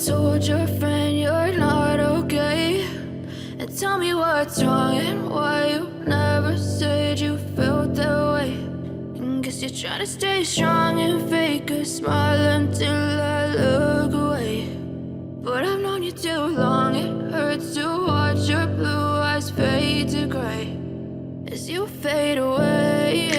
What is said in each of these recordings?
told your friend you're not okay? And tell me what's wrong and why you never said you felt that way. And guess you're trying to stay strong and fake a smile until I look away. But I've known you too long, it hurts to watch your blue eyes fade to gray as you fade away,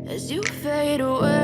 as you fade away.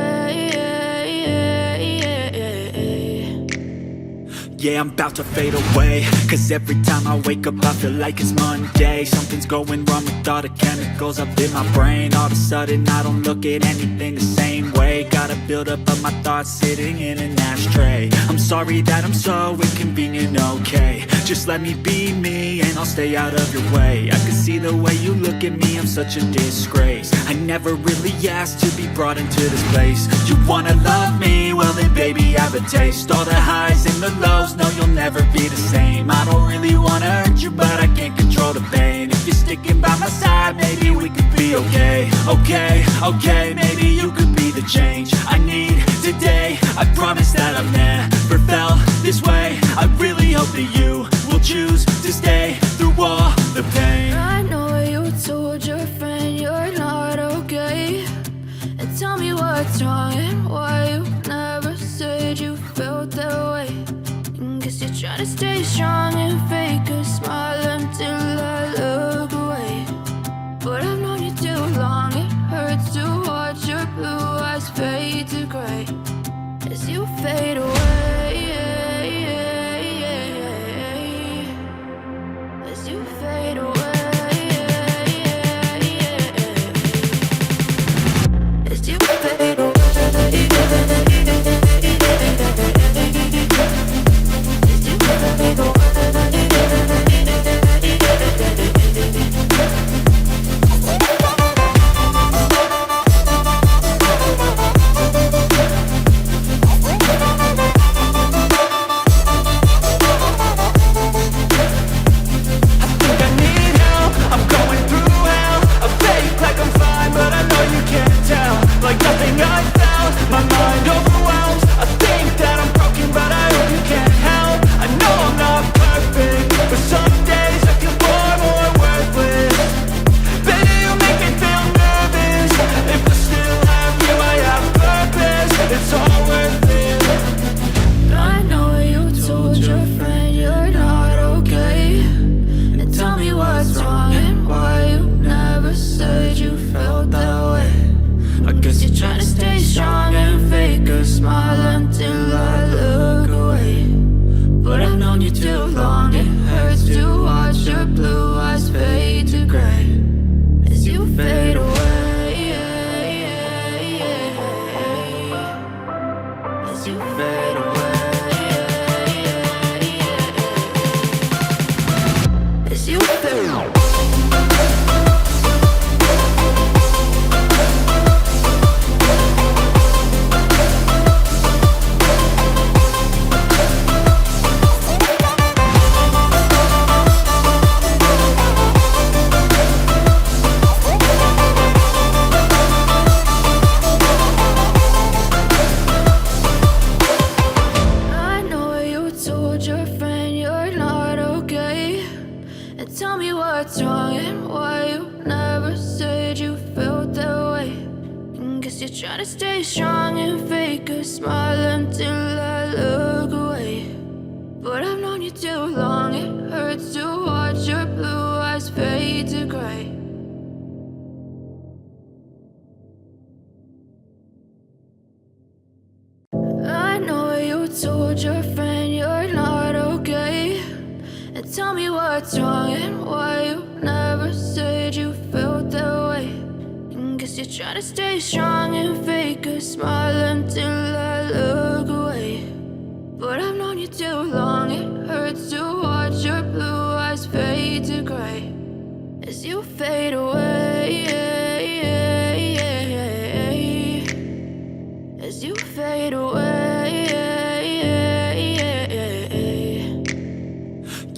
Yeah, I'm about to fade away, cause every time I wake up I feel like it's Monday. Something's going wrong with all the chemicals up in my brain. All of a sudden I don't look at anything the same way. Got a buildup of my thoughts sitting in an ashtray. I'm sorry that I'm so inconvenient, okay? Just let me be me and I'll stay out of your way. I can see the way you look at me, I'm such a disgrace. I never really asked to be brought into this place. You wanna love me? Well then baby have a taste. All the highs and the lows, no you'll never be the same. I don't really wanna hurt you but I can't control the pain. If you're sticking by my side maybe we could be okay. Okay, maybe you could be the change I need today. I promise that I've never felt this way. I really hope that you will choose to stay through all the pain. I know you told your friend you're not okay. And tell me what's wrong and why you never said you felt that way. And guess you're trying to stay strong and fake a smile until I look away. But I've known you too long, it hurts to watch your blue eyes fade to gray as you fade away, as you fade away, as you fade away.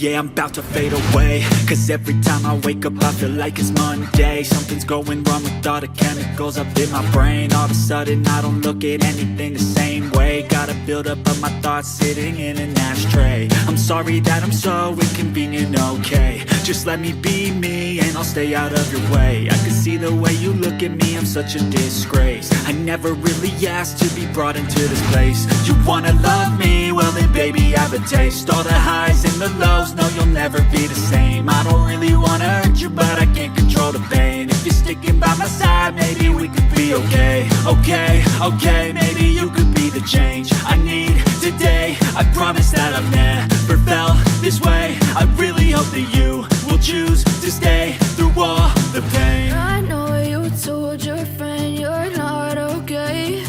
Yeah, I'm about to fade away. Cause every time I wake up I feel like it's Monday. Something's going wrong with all the chemicals up in my brain. All of a sudden I don't look at anything the same way. Gotta build up of my thoughts sitting in an ashtray. I'm sorry that I'm so inconvenient, okay. Just let me be me and I'll stay out of your way. I can see the way you look at me, I'm such a disgrace. I never really asked to be brought into this place. You wanna love me? Well then baby, have a taste. All the highs and the lows, no you'll never be the same. I don't really wanna hurt you, but I can't control the pain. If you're sticking by my side, maybe we could be okay. Okay, maybe you could be the change I need today. I promise that I've never felt this way. I really hope that you will choose to stay through all the pain. I know you told your friend you're not okay,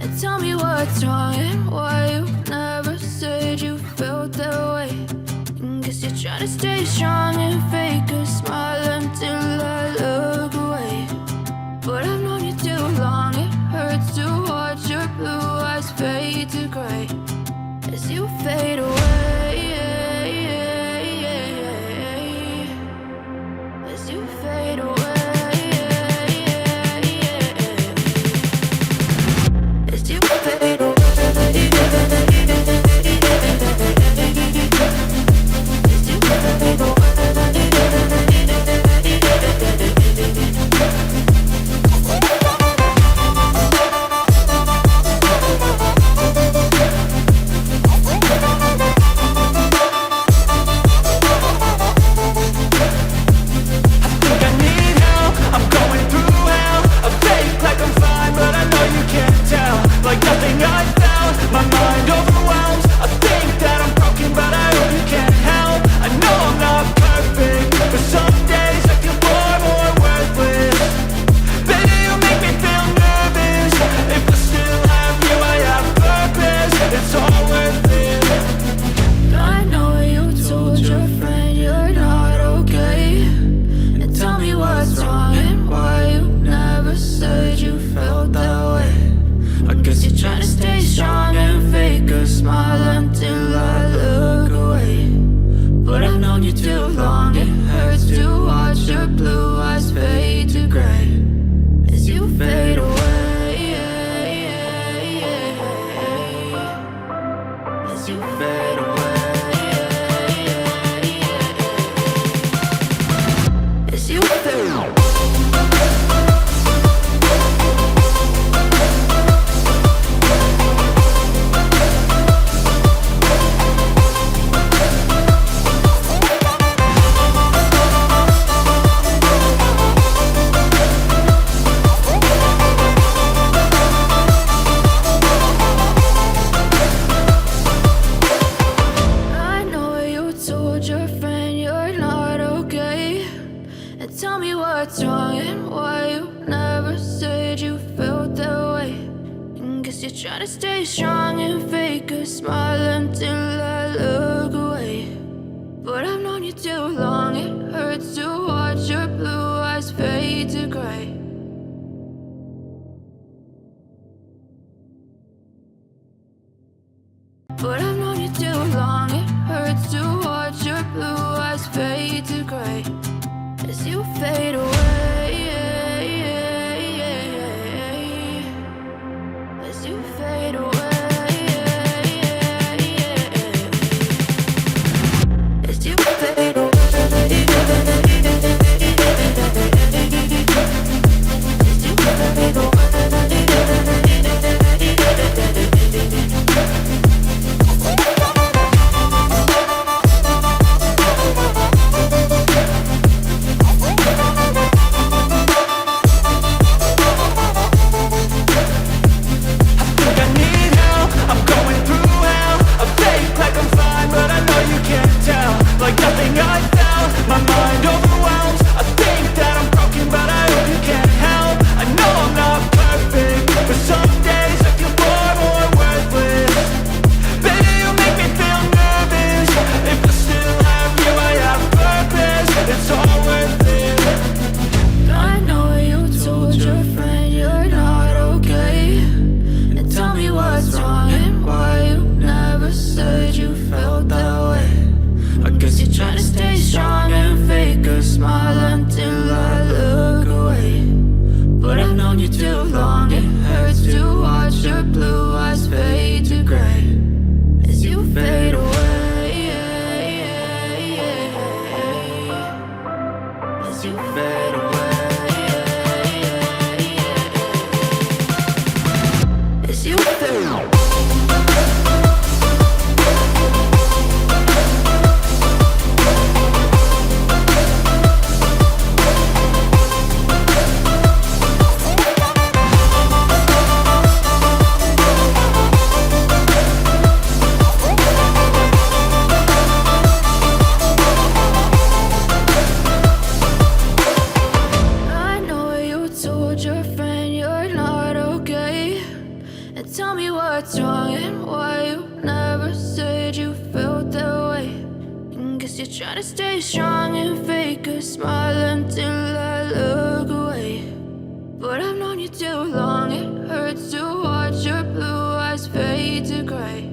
and tell me what's wrong and why you never said you felt that way. Guess you're trying to stay strong and fake a smile until I look away. But I've known you too long, it hurts to watch your blue eyes fade to gray as you fade away. As you fade away. As you fade away. Try to stay strong and fake a smile until I look away. But I've known you too long, it hurts to watch your blue eyes fade to gray. But I've known you too long, it hurts to watch your blue eyes fade to gray as you fade away. As you fade away. As you fade away. As you fade away. blue eyes fade to gray as you fade away. As you fade away. As you fade away. Tell me what's wrong and why you never said you felt that way. And guess you're trying to stay strong and fake a smile until I look away. But I've known you too long, it hurts to watch your blue eyes fade to gray